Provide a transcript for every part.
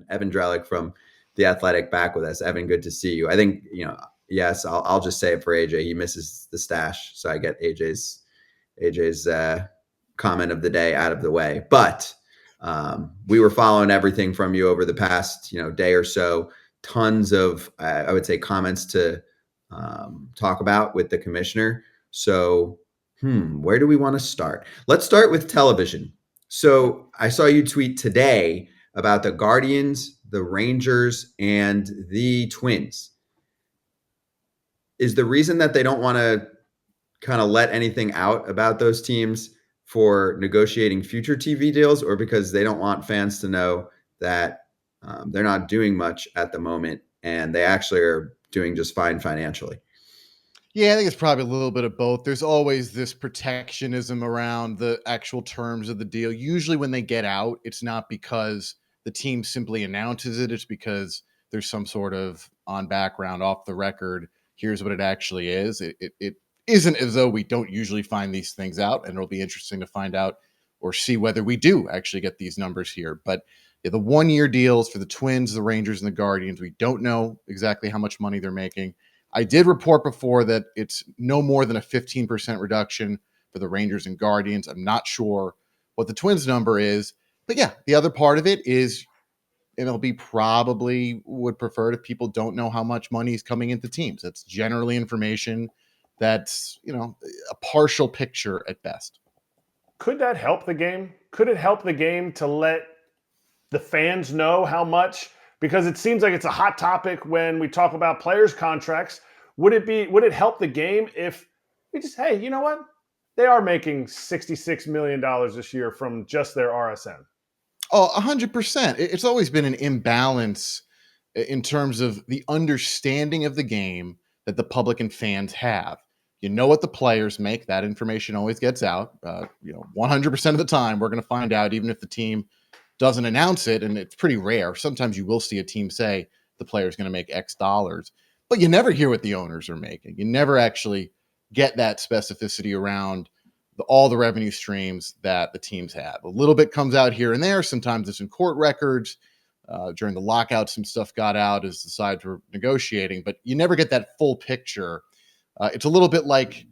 Evan Drellich from the Athletic, back with us. Evan, good to see you. I think, yes, I'll just say it for AJ. He misses the stash, so I get AJ's comment of the day out of the way. But we were following everything from you over the past day or so. Tons of I would say comments to talk about with the commissioner. So where do we want to start? Let's start with television. So I saw you tweet today about the Guardians, the Rangers, and the Twins. Is the reason that they don't want to kind of let anything out about those teams for negotiating future TV deals, or because they don't want fans to know that they're not doing much at the moment and they actually are doing just fine financially? Yeah, I think it's probably a little bit of both. There's always this protectionism around the actual terms of the deal. Usually when they get out, it's not because the team simply announces it. It's because there's some sort of on background, off the record, here's what it actually is. It isn't as though we don't usually find these things out, and it'll be interesting to find out or see whether we do actually get these numbers here. But the 1 year deals for the Twins, the Rangers, and the Guardians, we don't know exactly how much money they're making. I did report before that it's no more than a 15% reduction for the Rangers and Guardians. I'm not sure what the Twins number is, but yeah, the other part of it is MLB probably would prefer if people don't know how much money is coming into teams. That's generally information that's, a partial picture at best. Could that help the game? Could it help the game to let the fans know how much? Because it seems like it's a hot topic when we talk about players' contracts. Would it help the game if we just, hey, you know what? They are making $66 million this year from just their RSN. Oh, 100%. It's always been an imbalance in terms of the understanding of the game that the public and fans have. You know what the players make. That information always gets out. 100% of the time, we're going to find out, even if the team doesn't announce it, and it's pretty rare. Sometimes you will see a team say the player's going to make X dollars, but you never hear what the owners are making. You never actually get that specificity around all the revenue streams that the teams have. A little bit comes out here and there. Sometimes it's in court records. During the lockout, some stuff got out as the sides were negotiating, but you never get that full picture. It's a little bit like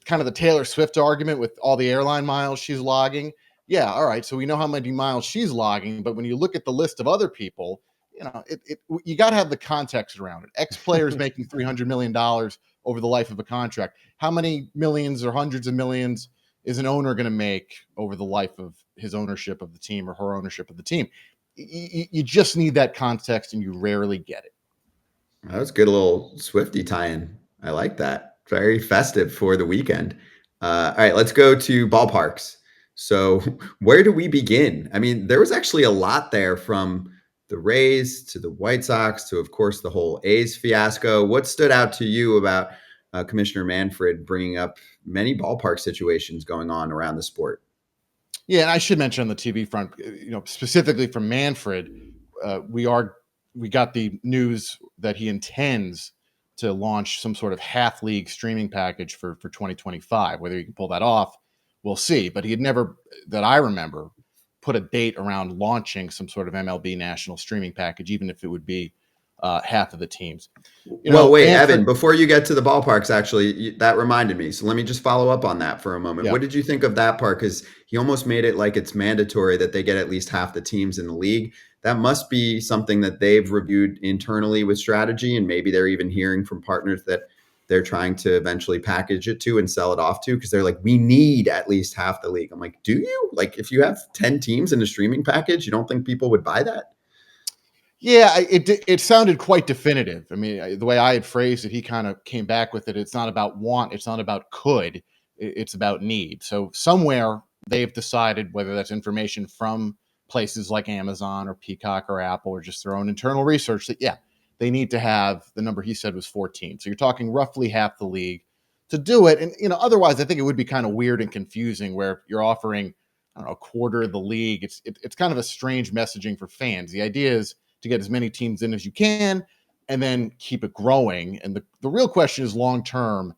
kind of the Taylor Swift argument with all the airline miles she's logging. Yeah, all right, so we know how many miles she's logging, but when you look at the list of other people, you got to have the context around it. X players making $300 million over the life of a contract. How many millions or hundreds of millions is an owner going to make over the life of his ownership of the team or her ownership of the team? You just need that context, and you rarely get it. That was a good little Swiftie tie-in. I like that. Very festive for the weekend. All right, let's go to ballparks. So where do we begin? I mean, there was actually a lot there, from the Rays to the White Sox to, of course, the whole A's fiasco. What stood out to you about Commissioner Manfred bringing up many ballpark situations going on around the sport? Yeah, and I should mention on the TV front, specifically from Manfred, we got the news that he intends to launch some sort of half league streaming package for 2025. Whether he can pull that off, we'll see. But he had never, that I remember, put a date around launching some sort of MLB national streaming package, even if it would be half of the teams. Wait, Evan, before you get to the ballparks, actually, that reminded me. So let me just follow up on that for a moment. Yeah. What did you think of that part? Because he almost made it like it's mandatory that they get at least half the teams in the league. That must be something that they've reviewed internally with strategy, and maybe they're even hearing from partners that they're trying to eventually package it to and sell it off to, because they're like, we need at least half the league. I'm like, do you? Like, if you have 10 teams in a streaming package, you don't think people would buy that? Yeah, it sounded quite definitive. I mean, the way I had phrased it, he kind of came back with it. It's not about want. It's not about could. It's about need. So somewhere they've decided, whether that's information from places like Amazon or Peacock or Apple or just their own internal research, that, yeah, they need to have, the number he said was 14. So you're talking roughly half the league to do it. And, otherwise I think it would be kind of weird and confusing where you're offering, I don't know, a quarter of the league. It's kind of a strange messaging for fans. The idea is to get as many teams in as you can and then keep it growing. And the real question is, long-term,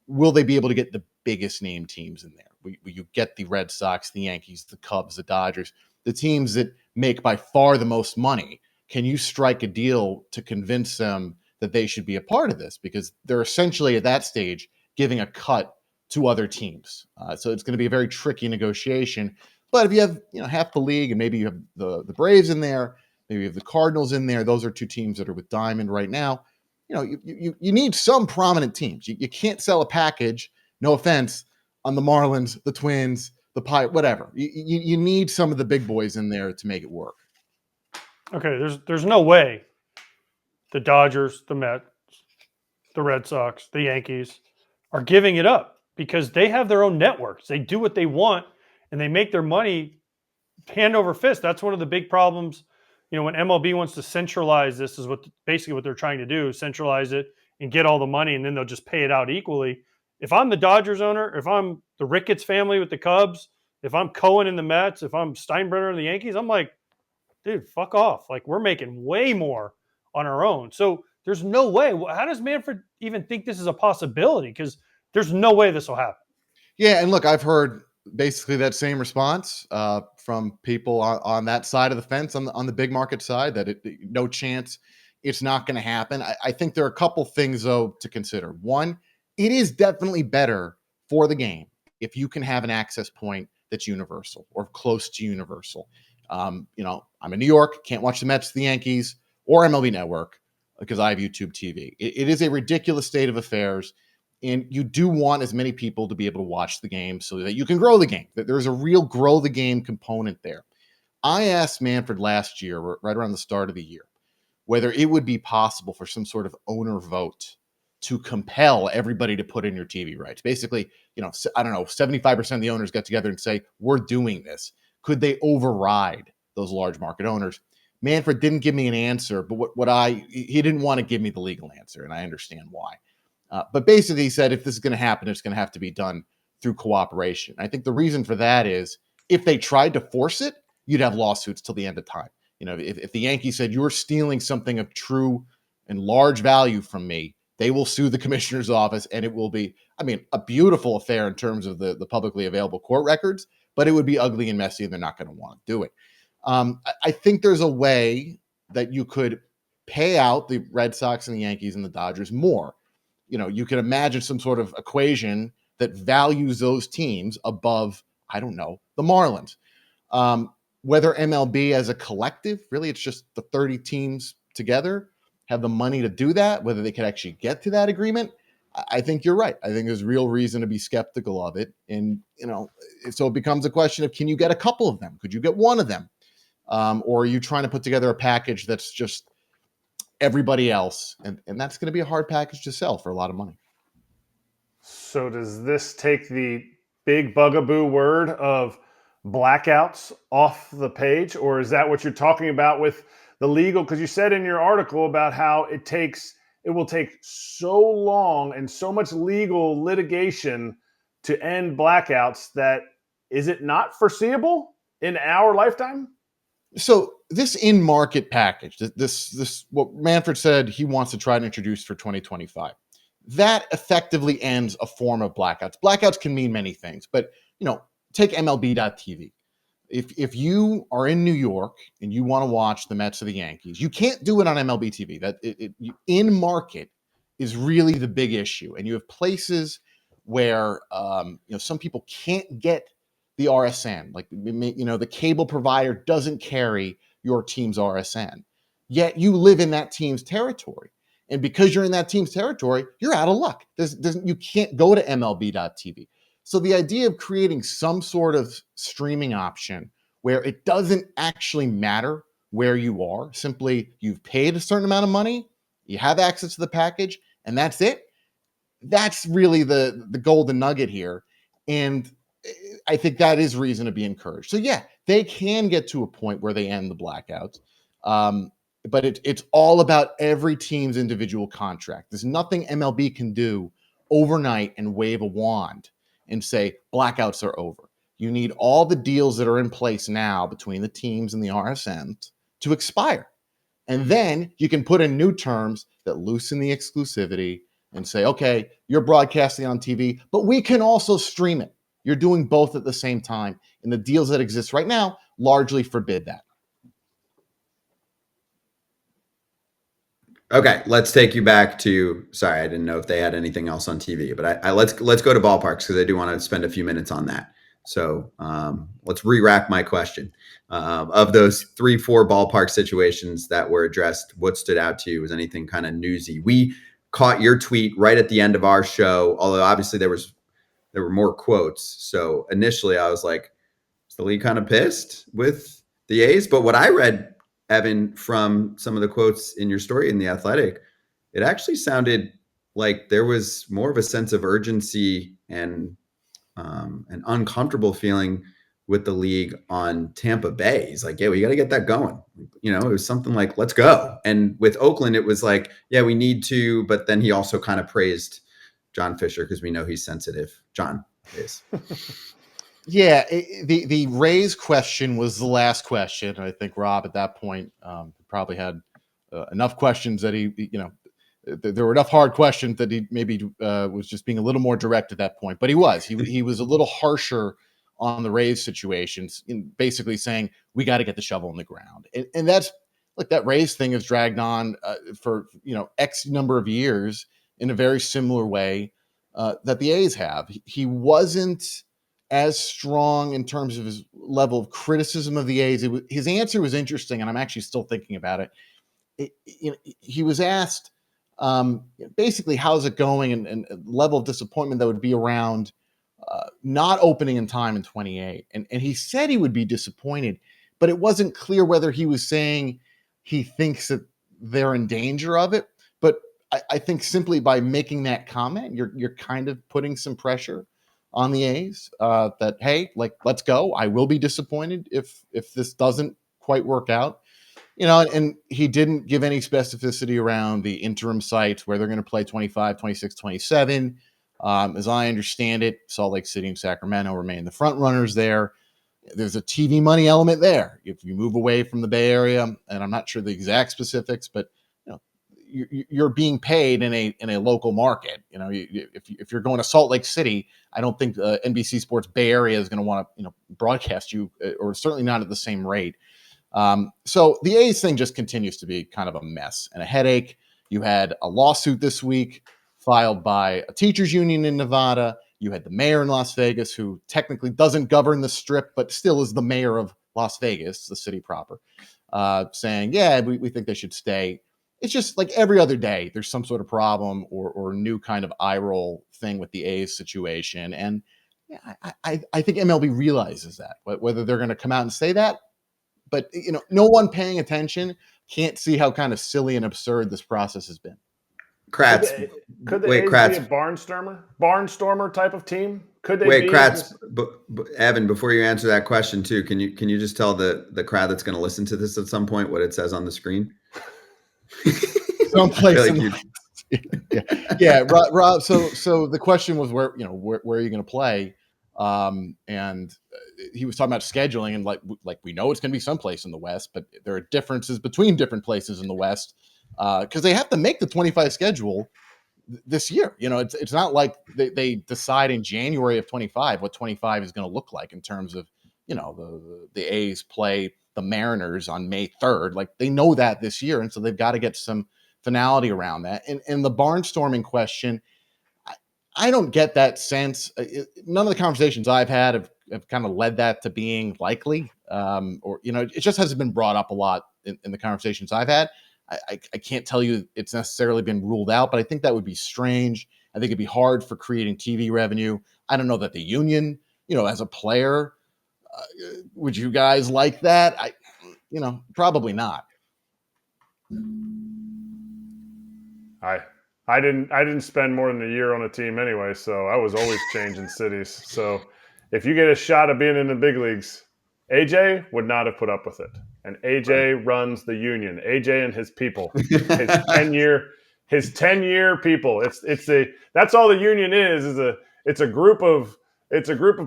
will they be able to get the biggest name teams in there? Will you get the Red Sox, the Yankees, the Cubs, the Dodgers, the teams that make by far the most money. Can you strike a deal to convince them that they should be a part of this? Because they're essentially at that stage giving a cut to other teams. So it's going to be a very tricky negotiation. But if you have half the league, and maybe you have the Braves in there, maybe you have the Cardinals in there, those are two teams that are with Diamond right now. You need some prominent teams. You can't sell a package, no offense, on the Marlins, the Twins, the Pirates, whatever. You need some of the big boys in there to make it work. Okay, there's no way the Dodgers, the Mets, the Red Sox, the Yankees are giving it up because they have their own networks. They do what they want and they make their money hand over fist. That's one of the big problems. When MLB wants to centralize this, is basically what they're trying to do, centralize it and get all the money, and then they'll just pay it out equally. If I'm the Dodgers owner, if I'm the Ricketts family with the Cubs, if I'm Cohen in the Mets, if I'm Steinbrenner in the Yankees, I'm like, dude, fuck off. Like, we're making way more on our own. So there's no way. How does Manfred even think this is a possibility? Because there's no way this will happen. Yeah, and look, I've heard basically that same response from people on that side of the fence, on the big market side, that no chance, it's not going to happen. I think there are a couple things, though, to consider. One, it is definitely better for the game if you can have an access point that's universal or close to universal. I'm in New York, can't watch the Mets, the Yankees, or MLB Network because I have YouTube TV. It is a ridiculous state of affairs. And you do want as many people to be able to watch the game so that you can grow the game. That there's a real grow the game component there. I asked Manfred last year, right around the start of the year, whether it would be possible for some sort of owner vote to compel everybody to put in your TV rights. Basically, 75% of the owners get together and say, we're doing this. Could they override those large market owners? Manfred didn't give me an answer, but he didn't want to give me the legal answer, and I understand why. But basically, he said if this is going to happen, it's going to have to be done through cooperation. I think the reason for that is if they tried to force it, you'd have lawsuits till the end of time. If the Yankees said you're stealing something of true and large value from me, they will sue the commissioner's office, and it will be, a beautiful affair in terms of the publicly available court records, but it would be ugly and messy, and they're not going to want to do it. I think there's a way that you could pay out the Red Sox and the Yankees and the Dodgers more. You can imagine some sort of equation that values those teams above, the Marlins. Whether MLB as a collective, really it's just the 30 teams together, have the money to do that, whether they could actually get to that agreement, I think you're right. I think there's real reason to be skeptical of it. And, so it becomes a question of, can you get a couple of them? Could you get one of them? Or are you trying to put together a package that's just everybody else, and that's going to be a hard package to sell for a lot of money. So does this take the big bugaboo word of blackouts off the page, or is that what you're talking about with the legal? Because you said in your article about how it will take so long and so much legal litigation to end blackouts that is it not foreseeable in our lifetime? So this in-market package, this what Manfred said he wants to try and introduce for 2025, that effectively ends a form of blackouts. Blackouts can mean many things, but take MLB.TV. If you are in New York and you want to watch the Mets or the Yankees, you can't do it on MLB TV. That in-market is really the big issue, and you have places where some people can't get the RSN, like the cable provider doesn't carry your team's RSN, yet you live in that team's territory, and because you're in that team's territory, you're out of luck. You can't go to MLB.TV. So the idea of creating some sort of streaming option where it doesn't actually matter where you are, simply you've paid a certain amount of money, you have access to the package, and that's it. That's really the golden nugget here, and I think that is reason to be encouraged. So yeah, they can get to a point where they end the blackouts, but it's all about every team's individual contract. There's nothing MLB can do overnight and wave a wand and say blackouts are over. You need all the deals that are in place now between the teams and the RSNs to expire. And then you can put in new terms that loosen the exclusivity and say, okay, you're broadcasting on TV, but we can also stream it. You're doing both at the same time. And the deals that exist right now largely forbid that. Okay, let's take you back to. Sorry, I didn't know if they had anything else on TV, but let's go to ballparks because I do want to spend a few minutes on that. So let's re-rack my question. Of those 3-4 ballpark situations that were addressed, what stood out to you? Was anything kind of newsy? We caught your tweet right at the end of our show, although obviously there were more quotes. So initially I was like, is the league kind of pissed with the A's? But what I read, Evan, from some of the quotes in your story in The Athletic, it actually sounded like there was more of a sense of urgency and an uncomfortable feeling with the league on Tampa Bay. He's like, yeah, we got to get that going. You know, it was something like, let's go. And with Oakland, it was like, yeah, we need to. But then he also kind of praised John Fisher because we know he's sensitive. John is. Yeah, the Rays question was the last question. I think Rob at that point probably had enough questions that there were enough hard questions that he maybe was just being a little more direct at that point. But he was a little harsher on the Rays situations, basically saying we got to get the shovel in the ground, and that's like that Rays thing has dragged on for X number of years in a very similar way that the A's have. He wasn't as strong in terms of his level of criticism of the A's. His answer was interesting, and I'm actually still thinking about it. He was asked basically how's it going and level of disappointment that would be around not opening in time in 28. And he said he would be disappointed, but it wasn't clear whether he was saying he thinks that they're in danger of it. But I think simply by making that comment, you're kind of putting some pressure on the A's that, hey, like, let's go. I will be disappointed if this doesn't quite work out. And he didn't give any specificity around the interim sites where they're going to play 25, 26, 27. As I understand it, Salt Lake City and Sacramento remain the front runners there. There's a TV money element there. If you move away from the Bay Area, and I'm not sure the exact specifics, but you're being paid in a local market. If you're going to Salt Lake City, I don't think NBC Sports Bay Area is going to want to broadcast you, or certainly not at the same rate. So the A's thing just continues to be kind of a mess and a headache. You had a lawsuit this week filed by a teachers union in Nevada. You had the mayor in Las Vegas, who technically doesn't govern the Strip, but still is the mayor of Las Vegas, the city proper, saying, yeah, we think they should stay. It's just like every other day, there's some sort of problem or new kind of eye roll thing with the A's situation. And yeah, I think MLB realizes that, whether they're going to come out and say that. But, no one paying attention can't see how kind of silly and absurd this process has been. Kratz. Could the Wait, A's Kratz. be a barnstormer type of team? Could they Wait, be Kratz, but Evan, before you answer that question too, can you just tell the crowd that's going to listen to this at some point what it says on the screen? Someplace yeah, Rob. So the question was where are you going to play? And he was talking about scheduling, and like we know it's going to be someplace in the West, but there are differences between different places in the West because they have to make the 25 schedule this year. It's not like they decide in January of 25 what 25 is going to look like in terms of the A's play the Mariners on May 3rd. Like they know that this year, and so they've got to get some finality around that. And the barnstorming question, I don't get that sense. None of the conversations I've had have kind of led that to being likely, it just hasn't been brought up a lot in the conversations I've had. I can't tell you it's necessarily been ruled out, but I think that would be strange. I think it'd be hard for creating TV revenue. I don't know that the union, as a player, would you guys like that? Probably not. I didn't spend more than a year on a team anyway, so I was always changing cities. So if you get a shot of being in the big leagues, AJ would not have put up with it. And AJ runs the union. AJ and his people, his 10-year people. That's all the union is it's a group of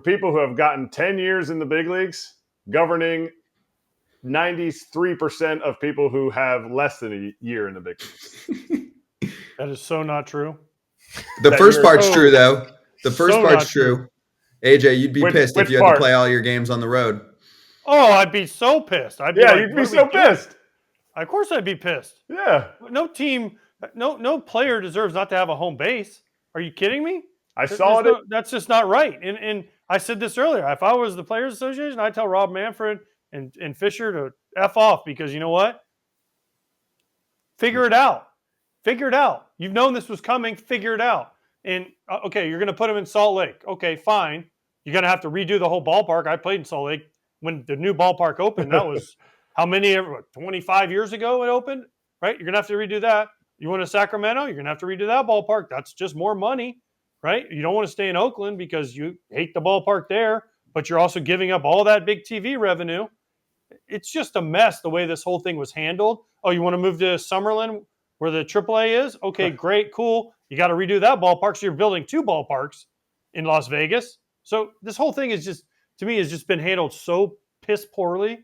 people who have gotten 10 years in the big leagues, governing 93% of people who have less than a year in the big leagues. That is so not true. The first part's true, though. The first part's true. AJ, you'd be pissed if you had to play all your games on the road. Oh, I'd be so pissed. I'd be you'd be so pissed. Of course I'd be pissed. Yeah. No team, no player deserves not to have a home base. Are you kidding me? I saw it. That's just not right. And I said this earlier. If I was the Players Association, I'd tell Rob Manfred and Fisher to F off, because you know what? Figure it out. Figure it out. You've known this was coming. Figure it out. And okay, you're going to put them in Salt Lake. Okay, fine. You're going to have to redo the whole ballpark. I played in Salt Lake when the new ballpark opened. That was how many? 25 years ago it opened, right? You're going to have to redo that. You want to Sacramento? You're going to have to redo that ballpark. That's just more money, right? You don't want to stay in Oakland because you hate the ballpark there, but you're also giving up all that big TV revenue. It's just a mess the way this whole thing was handled. Oh, you want to move to Summerlin where the AAA is? Okay, great, cool. You got to redo that ballpark. So you're building 2 ballparks in Las Vegas. So this whole thing is just, to me, has just been handled so piss poorly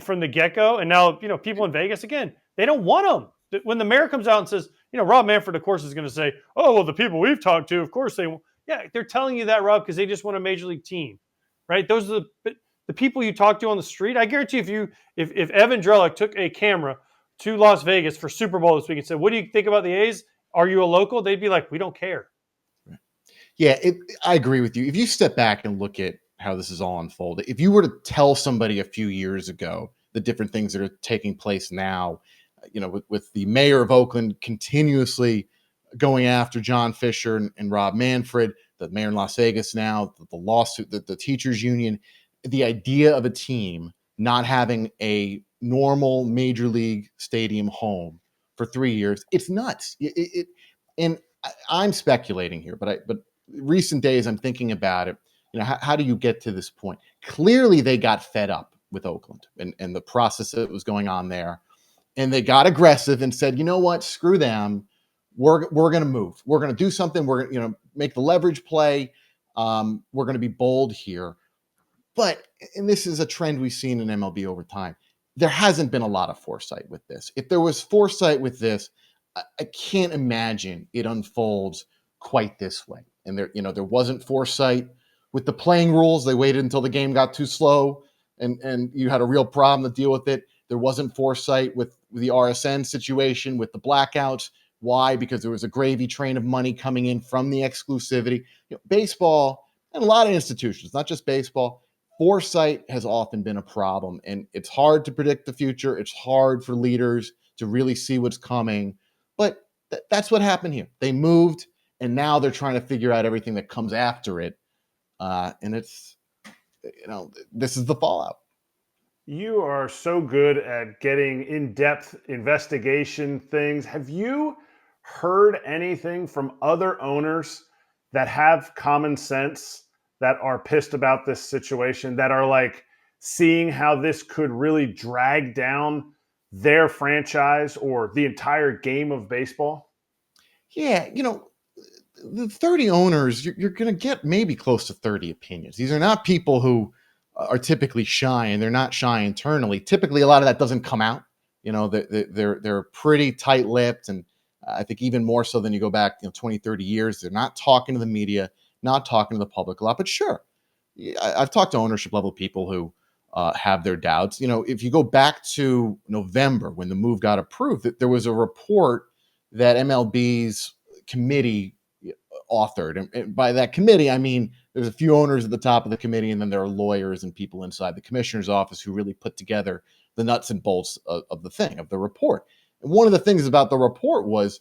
from the get-go. And now, people in Vegas, again, they don't want them. When the mayor comes out and says, Rob Manfred, of course, is going to say, oh, well, the people we've talked to, of course they won't. Yeah, they're telling you that, Rob, because they just want a major league team, right? Those are the people you talk to on the street. I guarantee if Evan Drellich took a camera to Las Vegas for Super Bowl this week and said, what do you think about the A's? Are you a local? They'd be like, we don't care. Yeah, I agree with you. If you step back and look at how this is all unfolded, if you were to tell somebody a few years ago the different things that are taking place now, with the mayor of Oakland continuously going after John Fisher and Rob Manfred, the mayor in Las Vegas now, the lawsuit, the teachers union, the idea of a team not having a normal major league stadium home for 3 years, it's nuts. And I'm speculating here, but recent days I'm thinking about it. How do you get to this point? Clearly, they got fed up with Oakland and the process that was going on there, and they got aggressive and said, you know what, screw them. We're going to move. We're going to do something. We're going to make the leverage play. We're going to be bold here. But, and this is a trend we've seen in MLB over time, there hasn't been a lot of foresight with this. If there was foresight with this, I can't imagine it unfolds quite this way. And there wasn't foresight with the playing rules. They waited until the game got too slow and you had a real problem to deal with it. There wasn't foresight with the RSN situation, with the blackouts. Why? Because there was a gravy train of money coming in from the exclusivity. Baseball and a lot of institutions, not just baseball, foresight has often been a problem. And it's hard to predict the future. It's hard for leaders to really see what's coming. But that's what happened here. They moved, and now they're trying to figure out everything that comes after it. And it's, this is the fallout. You are so good at getting in-depth investigation things. Have you heard anything from other owners that have common sense, that are pissed about this situation, that are like seeing how this could really drag down their franchise or the entire game of baseball? Yeah, the 30 owners, you're going to get maybe close to 30 opinions. These are not people who are typically shy, and they're not shy internally. Typically, a lot of that doesn't come out. They're pretty tight-lipped, and I think even more so than you go back 20, 30 years. They're not talking to the media, not talking to the public a lot. But sure, I've talked to ownership level people who have their doubts. If you go back to November when the move got approved, there was a report that MLB's committee authored. And by that committee, I mean there's a few owners at the top of the committee, and then there are lawyers and people inside the commissioner's office who really put together the nuts and bolts of the report. And one of the things about the report was,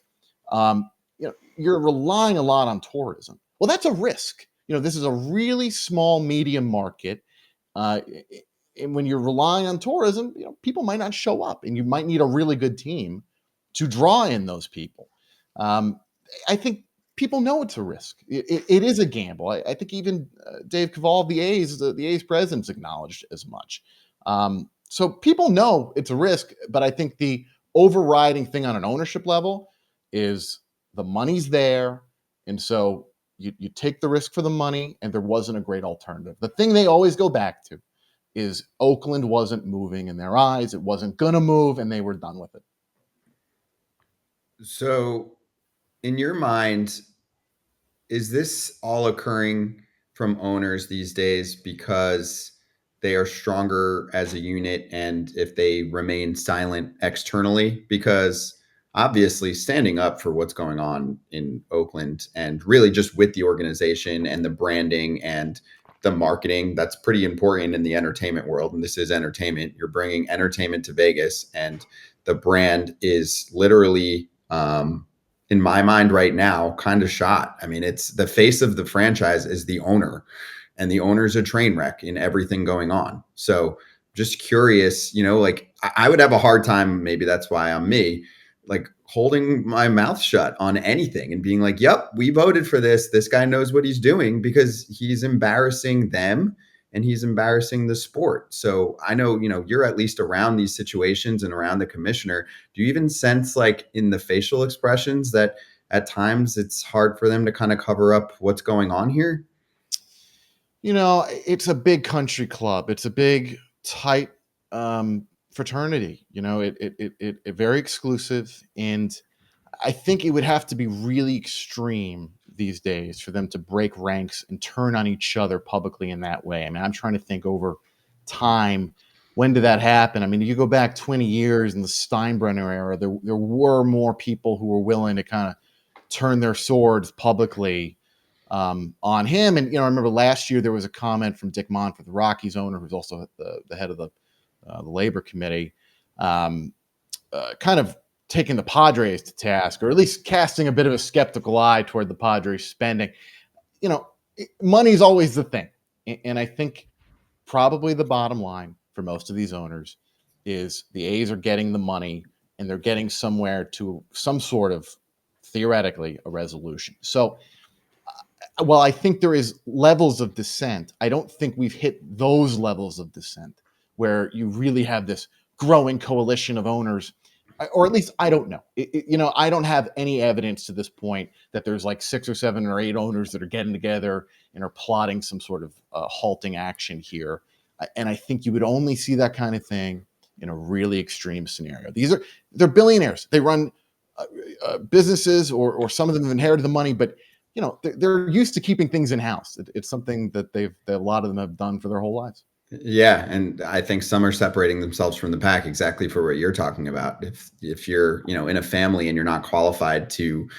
you're relying a lot on tourism. Well, that's a risk. This is a really small medium market. And when you're relying on tourism, people might not show up, and you might need a really good team to draw in those people. I think people know it's a risk. It is a gamble. I think even Dave Kaval, the A's president's acknowledged as much. So people know it's a risk, but I think the overriding thing on an ownership level is the money's there. And so you take the risk for the money, and there wasn't a great alternative. The thing they always go back to is Oakland wasn't moving in their eyes. It wasn't going to move, and they were done with it. So in your mind, is this all occurring from owners these days because they are stronger as a unit and if they remain silent externally, because obviously standing up for what's going on in Oakland and really just with the organization and the branding and the marketing, that's pretty important in the entertainment world. And this is entertainment. You're bringing entertainment to Vegas, and the brand is literally, in my mind right now, kind of shot. I mean, it's the face of the franchise is the owner, and the owner's a train wreck in everything going on. So just curious, like I would have a hard time, maybe that's why I'm me, like holding my mouth shut on anything and being like, yep, we voted for this. This guy knows what he's doing, because he's embarrassing them and he's embarrassing the sport. So I know, you're at least around these situations and around the commissioner. Do you even sense, like, in the facial expressions that at times it's hard for them to kind of cover up what's going on here? It's a big country club. It's a big, tight fraternity. It very exclusive, and I think it would have to be really extreme these days for them to break ranks and turn on each other publicly in that way. I mean, I'm trying to think over time, when did that happen? I mean, you go back 20 years in the Steinbrenner era, there were more people who were willing to kind of turn their swords publicly on him. And, I remember last year there was a comment from Dick Monfort, the Rockies owner, who's also the head of the labor committee, kind of taking the Padres to task, or at least casting a bit of a skeptical eye toward the Padres spending. Money's always the thing. And I think probably the bottom line for most of these owners is the A's are getting the money, and they're getting somewhere to some sort of, theoretically, a resolution. So, while I think there is levels of dissent, I don't think we've hit those levels of dissent where you really have this growing coalition of owners, or at least I don't know. I don't have any evidence to this point that there's like 6 or 7 or 8 owners that are getting together and are plotting some sort of halting action here. And I think you would only see that kind of thing in a really extreme scenario. They're billionaires. They run businesses, or some of them have inherited the money, but they're used to keeping things in house. It's something that a lot of them have done for their whole lives. Yeah, and I think some are separating themselves from the pack exactly for what you're talking about. If you're, in a family and you're not qualified to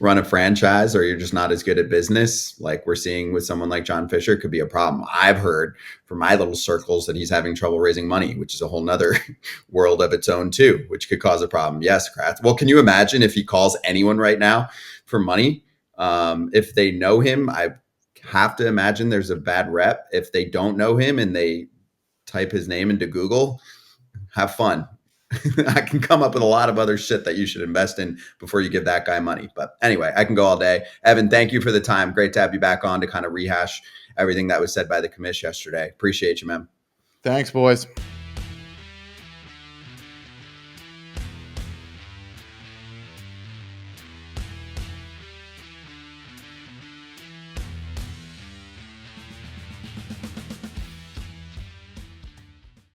run a franchise, or you're just not as good at business, like we're seeing with someone like John Fisher, could be a problem. I've heard from my little circles that he's having trouble raising money, which is a whole nother world of its own too, which could cause a problem. Yes, Kratz. Well, can you imagine if he calls anyone right now for money? If they know him, I have to imagine there's a bad rep. If they don't know him and they type his name into Google, have fun. I can come up with a lot of other shit that you should invest in before you give that guy money. But anyway, I can go all day. Evan, thank you for the time. Great to have you back on to kind of rehash everything that was said by the commish yesterday. Appreciate you, man. Thanks, boys.